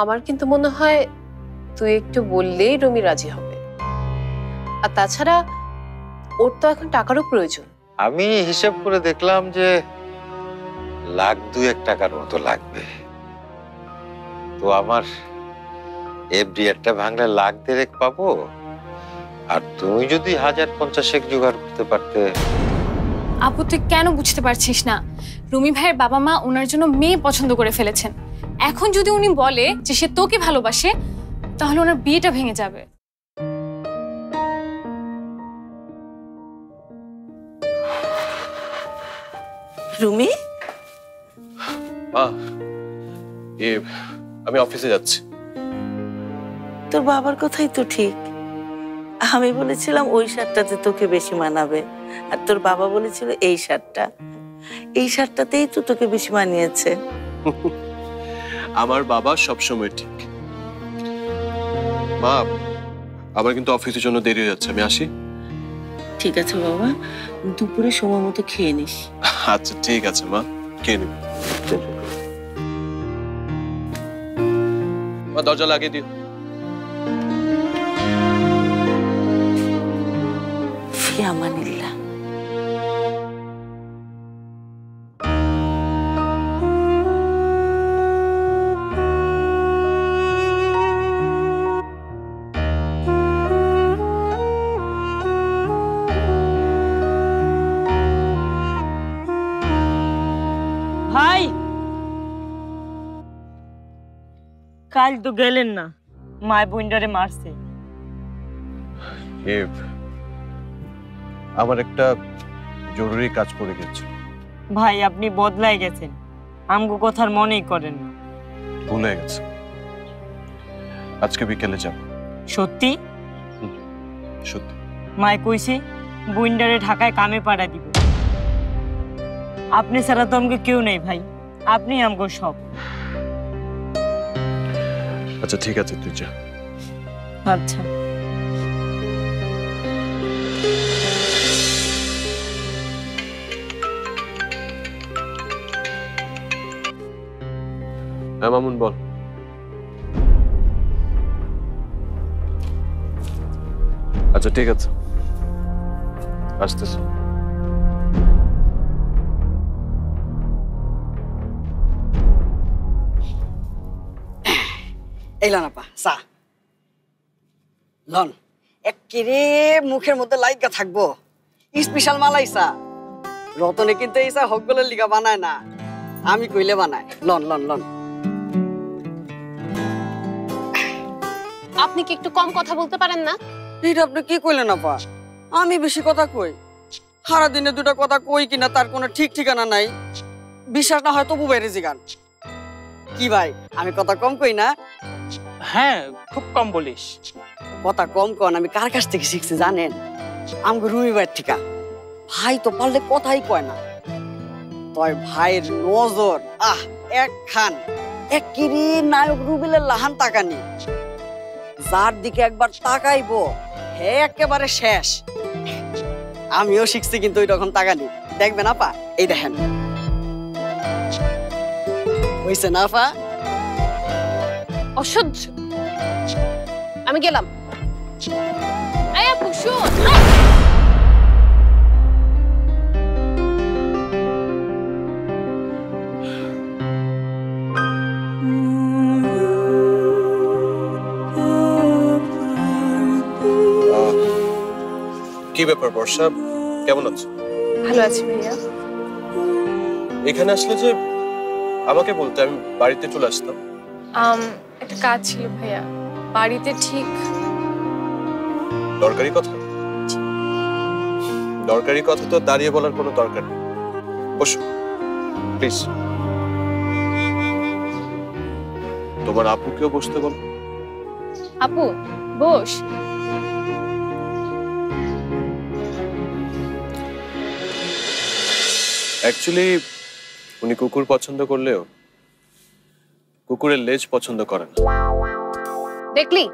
আমার কিন্তু মনে হয় তুই একটু বললেই রুমি রাজি হবে। আর তাছাড়া ওর তো এখন টাকারও প্রয়োজন। আমি হিসাব করে দেখলাম যে লাখ 2-1 টাকার মতো লাগবে। তো আমার এফডি একটা ভাঙলে লাখ 1.5 পাবো, আর তুমি যদি 1050 জোগাড় করতে পারতে। আপু তুই কেন বুঝতে পারছিস না? রুমি ভাইয়ের বাবা মা ওনার জন্য মেয়ে পছন্দ করে ফেলেছেন। এখন যদি উনি বলে যে সে তোকে ভালোবাসে, তাহলে ওনার বিয়েটা ভেঙে যাবে। রুমি, আমি অফিসে যাচ্ছি। তোর বাবার কথাই তো ঠিক। আমি বলেছিলাম ওই শার্টটাতে তোকে বেশি মানাবে, আর তোর বাবা বলেছিল এই শার্টটা। এই শার্টটাতেই তো তোকে বেশি মানিয়েছে। আমার বাবা সবসময় ঠিক। মা, আমার কিন্তু অফিসের জন্য দেরি হয়ে যাচ্ছে, আমি আসি। ঠিক আছে বাবা, দুপুরে সময় মতো খেয়ে নিস। আচ্ছা ঠিক আছে মা, খেয়ে নিব। মা দরজা লাগিয়ে দিও। ফি আমানিল্লাহ। ভাই, কাল তো গেলেন না, মায় বইন্ডারে মারছে। আমার একটা জরুরি কাজ পড়ে গেছে। ভাই আপনি বদলাই গেছেন, আমগো কথার মনেই করেন না। ভুলে গেছে, আজকে বিকেলে যাব। সত্যি? সত্যি। মায় কইছে বইন্ডারে ঢাকায় কামে পাড়া দিব। আপনি ছাড়া তো আমাকে কেউ নেই ভাই, আপনি আমগো সব। আচ্ছা ঠিক আছে, তুই যা। আচ্ছা। হ্যাঁ মামুন বল। আচ্ছা ঠিক আছে, আসতেছি। এইলা না পা চা লন, একেরে মুখের মধ্যে লাইগা থাকবো। স্পেশাল মালাই চা। রতনে কিন্তু এই চা হকগুলোর লিগা বানায় না, আমি কইলে বানায়। Loan loan loan. আপনি কি একটু কম কথা বলতে পারেন না? এটা আপনি কি কইলেন আপা? আমি বেশি কথা কই? সারা দিনে দুটা কথা কই কিনা তার কোনো ঠিক ঠিকানা নাই। বিশ্বাস না হয় তবু বাইরে জিগান। কি ভাই, আমি কথা কম কই না? হ্যাঁ, খুব কম বলিস। কথা কম কন আমি কার কাছ থেকে শিখছি জানেন? আমগো রুমি ভাইয়ের ঠিকা। ভাই তো পারলে কথাই কয় না। তয় ভাইয়ের নজর একখান একেরে নায়ক রুবেলের লাহান তাকানি। যার দিকে একবার তাকাইবো হে একেবারে শেষ। আমিও শিখছি কিন্তু ওই রকম তাকানি। দেখবেন আপা, এই দেখেন হইছে না আপা? অসহ্য। আমি গেলাম। এই আপু শোন। কি ব্যাপার বর্ষা, কেমন আছো? ভালো আছি ভাইয়া। এখানে আসলে যে আমাকে বলতে, আমি বাড়িতে চলে আসতাম। একটা কাজ ছিল ভাইয়া, বাড়িতে ঠিক। দরকারি কথা? দরকারি কথা তো দাঁড়িয়ে বলার কোনো দরকার নেই। বসো প্লিজ। তোমার আপুকেও বসতে বলো। আপু বস। অ্যাকচুয়ালি উনি কুকুর পছন্দ করলেও কুকুরের লেজ পছন্দ করে না। দেখলি?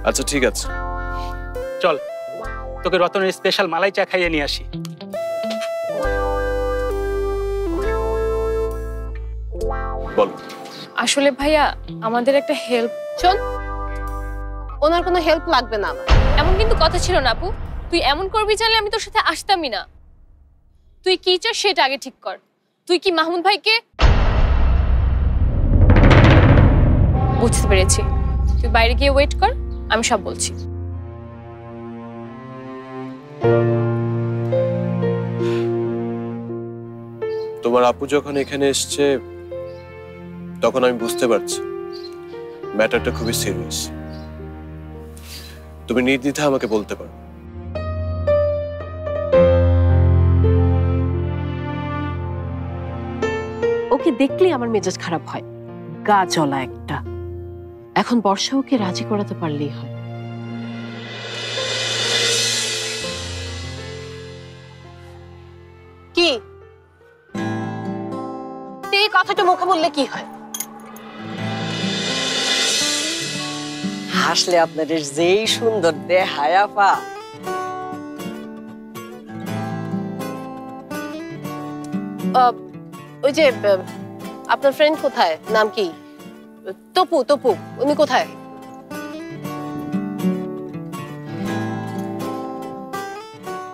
আচ্ছা ঠিক আছে, চল তোকে রতনের স্পেশাল মালাই চা খাইয়ে নিয়ে আসি। বলো। আসলে ভাইয়া আমাদের একটা হেল্প। শোন, ওনার কোনো হেল্প লাগবে না আমার। এমন কিন্তু কথা ছিল না আপু, তুই এমন করবি জানলে আমি তোর সাথে আসতামই না। তুই কি চাস সেটা আগে ঠিক কর। তুই কি মাহমুদ ভাইকে? বুঝতে পেরেছি, তুই বাইরে গিয়ে ওয়েট কর, আমি সব বলছি। তোমার আপু যখন এখানে এসছে তখন আমি বুঝতে পারছি ম্যাটারটা খুবই সিরিয়াস। তুমি নির্দ্বিধায় আমাকে বলতে পারো। ওকে দেখলেই আমার মেজাজ খারাপ হয়, গা জ্বলা একটা। এখন বর্ষা ওকে রাজি করাতে পারলেই হয়। কি এই কথাটা মুখে বললে কি হয়? হাসলে আপনাদের যেই সুন্দর দেখায় আপা। ওই যে আপনার ফ্রেন্ড কোথায়, নাম কি? তপু, তপু উনি কোথায়?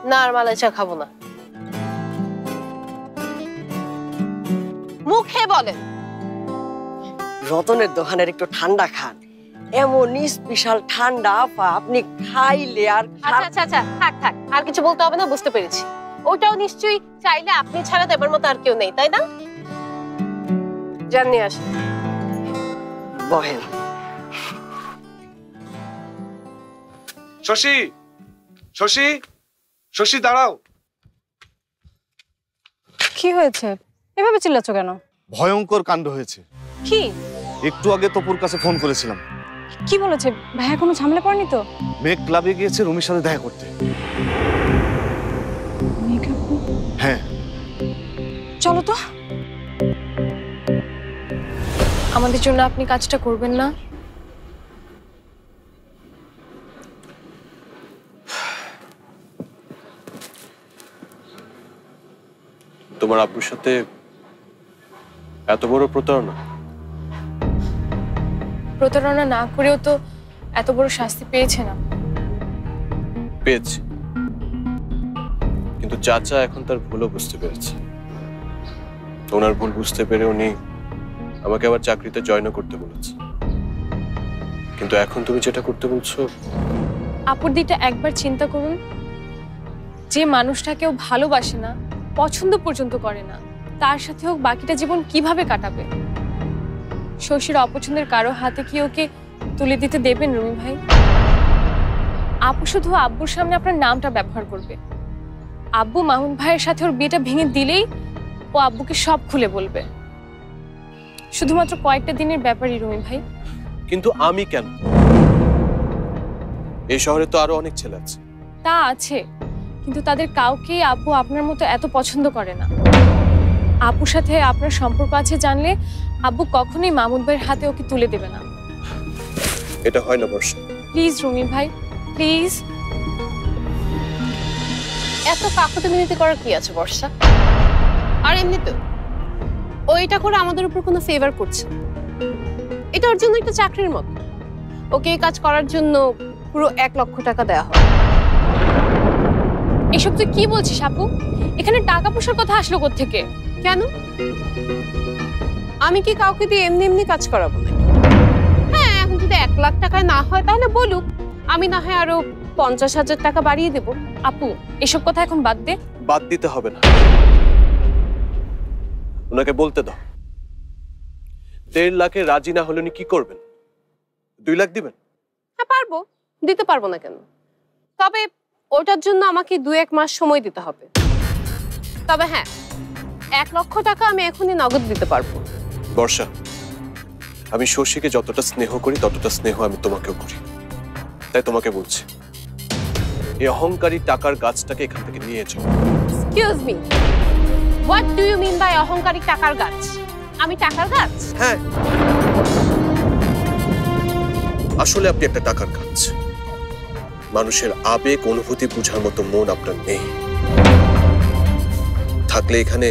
না আর মালাই চা খাবো না। মুখে বলেন। রতনের দোকানের একটু ঠান্ডা খান, এমন স্পেশাল ঠান্ডা আপা, আপনি খাইলে আর আচ্ছা আচ্ছা আচ্ছা, থাক থাক, আর কিছু বলতে হবে না, বুঝতে পেরেছি। ওটাও নিশ্চয়ই চাইলে আপনি ছাড়া দেবার মতো আর কেউ নেই, তাই না? জানি আসেন। বহেন। শশী, শশী, শশী দাঁড়াও। কি হয়েছে? এভাবে চিল্লাচ্ছ কেন? ভয়ঙ্কর কাণ্ড হয়েছে। কি? একটু আগে তপুর কাছে ফোন করেছিলাম। কি বলেছে? ভাইয়া কোনো ঝামেলা পড়েনি তো? মেঘ ক্লাবে গিয়েছে রুমির সাথে দেখা করতে। হ্যাঁ, চলো তো। আমাদের জন্য আপনি কাজটা করবেন না? তোমার আপুর সাথে এত বড় প্রতারণা? প্রতারণা না করেও তো এত বড় শাস্তি পেয়েছে না? পেয়েছি, কিন্তু চাচা এখন তার ভুলও বুঝতে পেরেছে। ওনার ভুল বুঝতে পেরে উনি আমাকে আবার চাকরিতে জয়েন করতে বলেছে। কিন্তু এখন তুমি যেটা করতে বলছো। আপুর দিকটা একবার চিন্তা করুন। যে মানুষটা কেউ ভালোবাসে না, পছন্দ পর্যন্ত করে না, তার সাথে হোক বাকিটা জীবন কিভাবে কাটাবে? শশীর অপছন্দের কারো হাতে কি ওকে তুলে দিতে দেবেন রুমি ভাই? আপু শুধু আব্বুর সামনে আপনার নামটা ব্যবহার করবে। আব্বু মাহমুদ ভাইয়ের সাথে ওর বিয়েটা ভেঙে দিলেই ও আব্বুকে সব খুলে বলবে। শুধুমাত্র কয়েকটা দিনের ব্যাপারই রুমি ভাই। কিন্তু আমি কেন? এই শহরে তো আরো অনেক ছেলে আছে। তা আছে, কিন্তু তাদের কাউকেই আব্বু আপনার মতো এত পছন্দ করে না। আপুর সাথে আপনার সম্পর্ক আছে জানলে আব্বু কখনোই মাহমুদ ভাইয়ের হাতে ওকে তুলে দেবে না। এটা হয় না বর্ষা। প্লিজ রুমি ভাই, প্লিজ। এত কাকুতি মিনতি করার কি আছে বর্ষা? আর এমনিতে ওইটা করে আমাদের উপর কোনো ফেভার করছে না। এটা ওর জন্য একটা চাকরির মতো। ওকে এই কাজ করার জন্য পুরো 1 লক্ষ টাকা দেওয়া হয়। এসব তুই কি বলছিস আপু? এখানে টাকা পয়সার কথা আসলো কোত্থেকে? কেন? আমি কি কাউকে দিয়ে এমনি এমনি কাজ করাবো না? হ্যাঁ, এখন যদি 1 লাখ টাকায় না হয় তাহলে বলুক, আমি না হয় আরো 50,000 টাকা বাড়িয়ে দেব। আপু এসব কথা এখন বাদ দে। বাদ দিতে হবে না, ওনাকে বলতে দাও। 1.5 লাখে রাজি না হলে উনি কি করবেন? 2 লাখ দিবেন? হ্যাঁ পারবো, দিতে পারবো না কেন? তবে ওটার জন্য আমাকে 2-1 মাস সময় দিতে হবে। তবে হ্যাঁ, 1 লক্ষ টাকা আমি এখনই নগদ দিতে পারবো। বর্ষা, আমি শশীকে যতটা স্নেহ করি ততটা স্নেহ আমি তোমাকেও করি। তাই তোমাকে বলছি, এই অহংকারী টাকার গাছটাকে এখান থেকে নিয়ে যাও। Excuse me, what do you mean by অহংকারী টাকার গাছ? আমি টাকার গাছ? হ্যাঁ, আসলে আপনি একটা টাকার গাছ। মানুষের আবেগ অনুভূতি বোঝার মতো মন আপনার নেই। থাকলে এখানে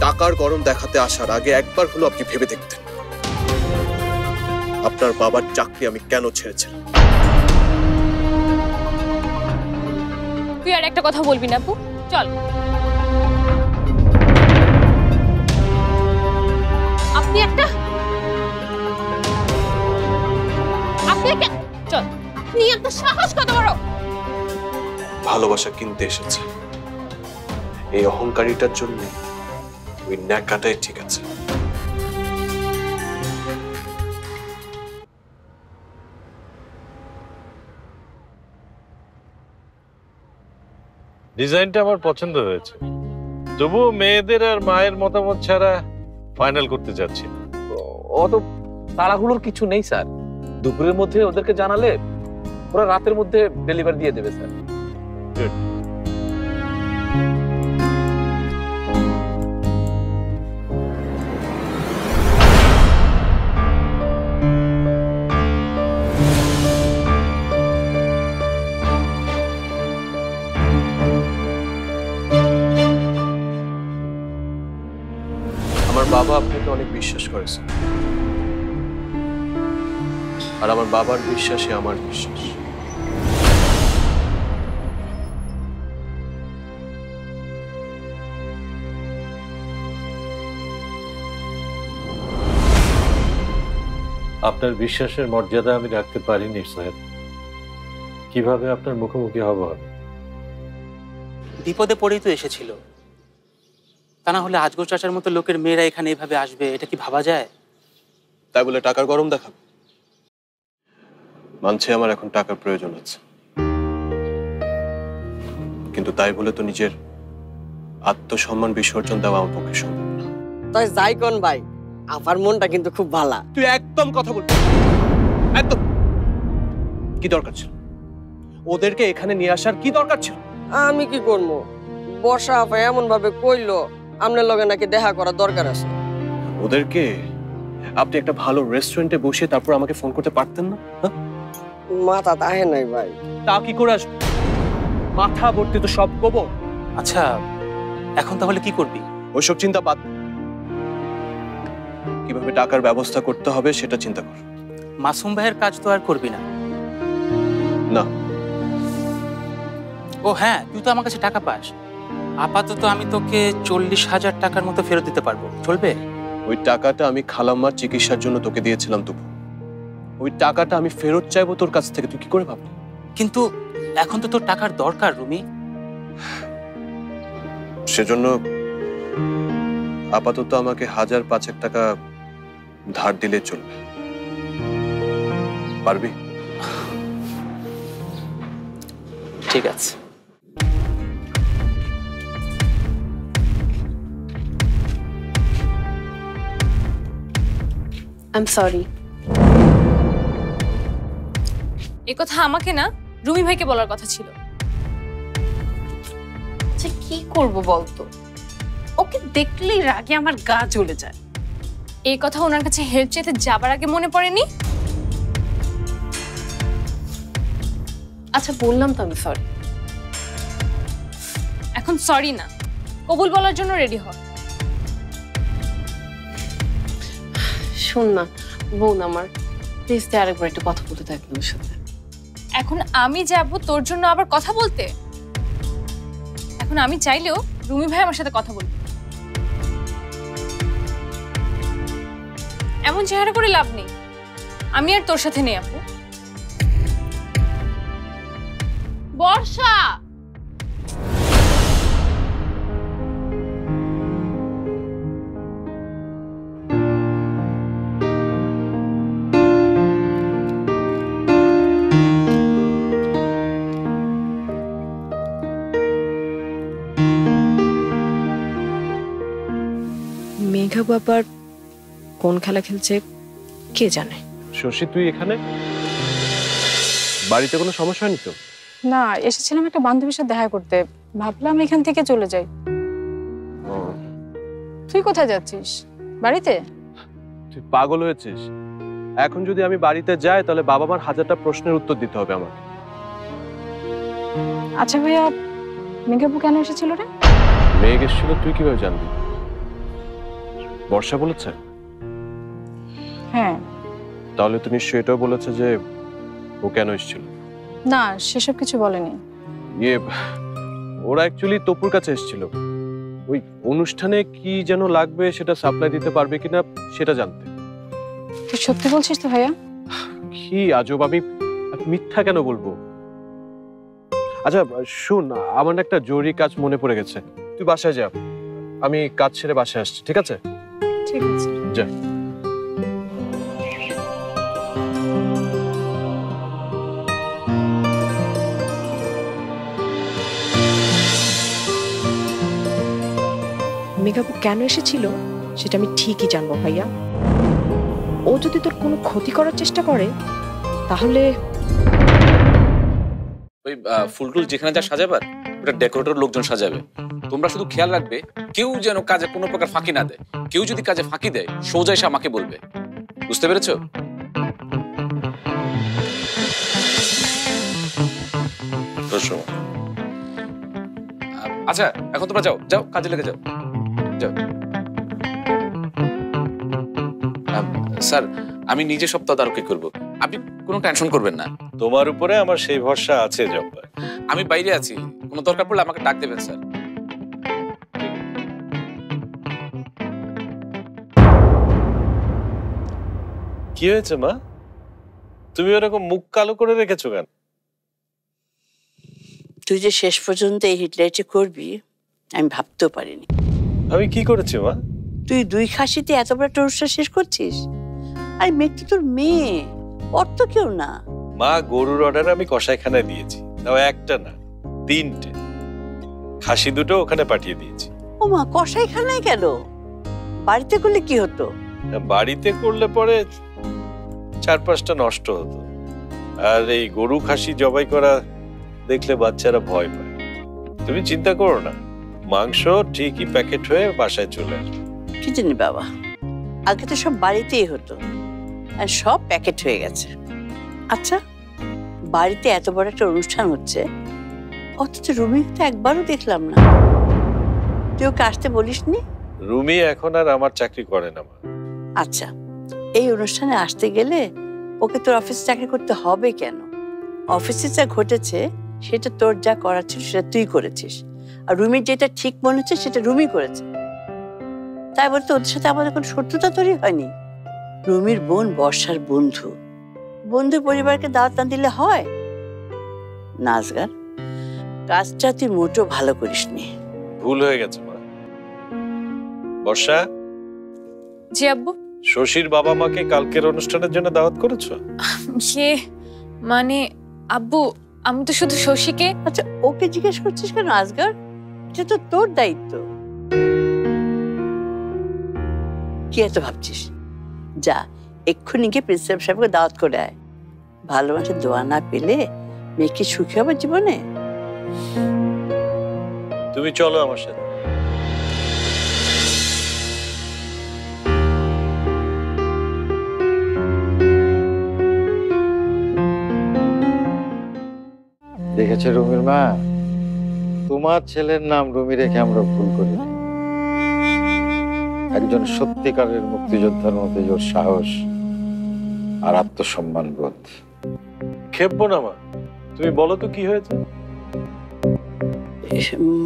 টাকার গরম দেখাতে আসার আগে একবার হলো আপনি ভেবে দেখতেন আপনার বাবার চাকরি আমি কেন ছেড়েছিলাম। তুই আর একটা কথা বলবি না আপু, চল। আপনি একটা চল, আপনি এত সাহস কত বড়? ভালোবাসা কিনতে এসেছে, এই অহংকারীটার জন্য ওই ন্যাকাটাই ঠিক আছে। ডিজাইনটা আমার পছন্দ হয়েছে, তবুও মেয়েদের আর মায়ের মতামত ছাড়া ফাইনাল করতে যাচ্ছি না। অত তাড়াহুড়োর কিছু নেই স্যার, দুপুরের মধ্যে ওদেরকে জানালে ওরা রাতের মধ্যে ডেলিভারি দিয়ে দেবে স্যার। আমার বাবা আপনাকে অনেক বিশ্বাস করেছে, আর আমার বাবার বিশ্বাসই আমার বিশ্বাস। আপনার বিশ্বাসের মর্যাদা আমি রাখতে পারিনি সাহেব, কিভাবে আপনার মুখোমুখি হব? বিপদে পড়েই তো এসেছিল, তা না হলে আজগর চাচার মতো লোকের মেয়েরা এখানে এভাবে আসবে এটা কি ভাবা যায়? তাই বলে টাকার গরম দেখাবে? মানছে আমার এখন টাকার প্রয়োজন আছে, কিন্তু তাই বলে তো নিজের আত্মসম্মান বিসর্জন দেওয়া আমার পক্ষে সম্ভব না। তাই যাই কোন ভাই, আমার মনটা কিন্তু খুব ভালো। তুই একদম কথা বলবি একদম। কি দরকার ছিল ওদেরকে এখানে নিয়ে আসার? কি দরকার ছিল? আমি কি করবো, বর্ষা আপা এমন ভাবে কইলো আপনার লগে নাকি দেখা করার দরকার আছে। ওদেরকে আপনি একটা ভালো রেস্টুরেন্টে বসে তারপর আমাকে ফোন করতে পারতেন না? মাথা তাহে নাই ভাই। তা কি করে আসবে? মাথা ভর্তি তো সব গোবর। আচ্ছা এখন তাহলে কি করবি? ওইসব চিন্তা বাদ, কিভাবে টাকার ব্যবস্থা করতে হবে সেটা চিন্তা কর। মাসুম ভাইয়ের কাজ তো আর করবি না? না। ও হ্যাঁ, তুই তো আমার কাছে টাকা পাস, আপাতত আমি তোকে 40,000 টাকার মতো ফেরত দিতে পারবো, চলবে? ওই টাকাটা আমি খালাম্মার চিকিৎসার জন্য তোকে দিয়েছিলাম, তবু ওই টাকাটা আমি ফেরত চাইবো তোর কাছ থেকে, তুই কি করে ভাবলি? কিন্তু এখন তো তোর টাকার দরকার রুমি। সেজন্য আপাতত আমাকে 1,000-5,000 টাকা ধার দিলে চলবে, পারবি? ঠিক আছে। I am sorry. এ কথা আমাকে না, রুমি ভাইকে বলার কথা ছিল। আচ্ছা কি করব বলতো, ওকে দেখলেই রাগে আমার গা জ্বলে যায়। এই কথা ওনার কাছে হেল্প চাইতে যাবার আগে মনে পড়েনি? আচ্ছা বললাম তো আমি সরি। এখন সরি না, কবুল বলার জন্য রেডি হ। শোন না বোন আমার, প্লিজ আরেকবার একটু কথা বলতে থাক ওর সাথে। এখন আমি যাব তোর জন্য আবার কথা বলতে? এখন আমি চাইলেও রুমি ভাই আমার সাথে কথা বলবে। এমন চেহারা করে লাভ নেই, আমি আর তোর সাথে নেই আপু। বর্ষা মেঘা বাবার কোন খেলা খেলছে কে জানে। শশী তুই এখানে? বাড়িতে কোনো সমস্যা হয়নি তো? না, এসেছিলাম একটা বান্ধবীর সাথে দেখা করতে, ভাবলাম এখান থেকে চলে যাই। তুই কোথায় যাচ্ছিস? বাড়িতে? তুই পাগল হয়েছিস? এখন যদি আমি বাড়িতে যাই তাহলে বাবা মার 1000টা প্রশ্নের উত্তর দিতে হবে আমাকে। আচ্ছা ভাইয়া, মেঘাপু কেন এসেছিল রে? মেঘ এসেছিল তুই কিভাবে জানবি? বর্ষা বলেছে? হ্যাঁ। তাহলে তো নিশ্চয়ই এটাও বলেছে যে ও কেন এসেছিল? না, সেসব কিছু বলেনি। ইয়ে, ওরা অ্যাকচুয়ালি তপুর কাছে এসেছিল ওই অনুষ্ঠানে কি যেন লাগবে সেটা সাপ্লাই দিতে পারবে কিনা সেটা জানতে। তুই সত্যি বলছিস তো ভাইয়া? কি আজব, আমি মিথ্যা কেন বলবো? আচ্ছা শুন, আমার না একটা জরুরি কাজ মনে পড়ে গেছে, তুই বাসায় যা, আমি কাজ ছেড়ে বাসায় আসছি, ঠিক আছে? ঠিক আছে, যা। মেঘাপু কেন এসেছিল সেটা আমি ঠিকই জানবো ভাইয়া। ও যদি তোর কোনো ক্ষতি করার চেষ্টা করে তাহলে ওই ফুলটুল যেখানে যা সাজাবার ওটা ডেকোরেটর লোকজন সাজাবে। তোমরা শুধু খেয়াল রাখবে কেউ যেন কাজে কোনো প্রকার ফাঁকি না দেয়। কেউ যদি কাজে ফাঁকি দেয় সোজা এসে আমাকে বলবে, বুঝতে পেরেছো? আচ্ছা এখন তোমরা যাও যাও, কাজে লেগে যাও যাও। স্যার আমি নিজে সব তদারকি করব, আপনি কোনো টেনশন করবেন না। তোমার উপরে আমার সেই ভরসা আছে জব্বার। আমি বাইরে আছি, কোনো দরকার পড়লে আমাকে ডাক দেবেন স্যার। কি হয়েছে মা, তুমি ওরকম মুখ কালো করে রেখেছো কেন? তুই যে শেষ পর্যন্ত এই হিটলারটি করবি আমি ভাবতেও পারিনি। আমি কি করেছি মা? তুই 2 খাসিতে এত বড় একটা অনুষ্ঠান শেষ করছিস? আর মেয়ে তো তোর মেয়ে, ওর তো কেউ না। মা গরুর অর্ডার আমি কসাইখানায় দিয়েছি, তাও একটা না 3টে, খাসি 2টো ওখানে পাঠিয়ে দিয়েছি। ও মা, কসাইখানায় গেল? বাড়িতে করলে কি হতো? বাড়িতে করলে পরে 4-5টা নষ্ট হতো, আর এই গরু খাসি জবাই করা দেখলে বাচ্চারা ভয় পায়। তুমি চিন্তা করো না, মাংস ঠিকই প্যাকেট হয়ে বাসায় চলে আসবে। কি জানি বাবা, আগে তো সব বাড়িতেই হতো, আর সব প্যাকেট হয়ে গেছে। আচ্ছা, বাড়িতে এত বড় একটা অনুষ্ঠান হচ্ছে, অথচ রুমি তো একবারও দেখলাম না। তুই ওকে আসতে বলিসনি? রুমি এখন আর আমার চাকরি করে না মা। আচ্ছা, এই অনুষ্ঠানে আসতে গেলে ওকে তোর অফিসে চাকরি করতে হবে কেন? অফিসে যা ঘটেছে সেটা তোর যা করার ছিল সেটা তুই করেছিস, আর রুমির যেটা ঠিক মনে হচ্ছে সেটা রুমি করেছে। তাই বলতে ওদের সাথে আমাদের কোনো শত্রুতা তৈরি হয়নি। রুমির বোন বর্ষার বন্ধু, বন্ধুর পরিবারকে দাওয়াত না দিলে হয়? নাজগার, কাজটা তুই মোটেও ভালো করিসনি। ভুল হয়ে গেছে মা। বর্ষা। জি আব্বু। শশীর বাবা মাকে কালকের অনুষ্ঠানের জন্য দাওয়াত করেছো? মানে আব্বু, আমি তো শুধু শশীকে। আচ্ছা, ওকে জিজ্ঞেস করছিস কেন আজগার? এটা তো তোর দায়িত্ব। কি এত ভাবছিস? যা, এক্ষুনি গিয়ে প্রিন্সিপাল সাহেবকে দাওয়াত করে আয়। ভালো মানুষের দোয়া না পেলে মেয়ে কি সুখী হবে জীবনে? তুমি চলো আমার সাথে। দেখেছো রুমির মা, তোমার ছেলের নাম রুমি রেখে আমরা ভুল করি। একজন সত্যিকারের মুক্তিযোদ্ধার মধ্যে ওর সাহস আর আত্মসম্মান বোধ। খেপবো না মা, তুমি বলো তো কি হয়েছে?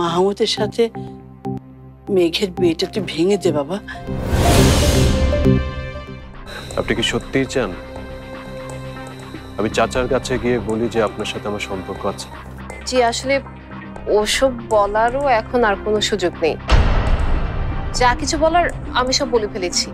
মাহমুদের সাথে মেঘের বিয়েটা তুই ভেঙে দে বাবা। আপনি কি সত্যিই চান আমি চাচার কাছে গিয়ে বলি যে আপনার সাথে আমার সম্পর্ক আছে? জি, আসলে ওসব বলারও এখন আর কোনো সুযোগ নেই। যা কিছু বলার আমি সব বলে ফেলেছি।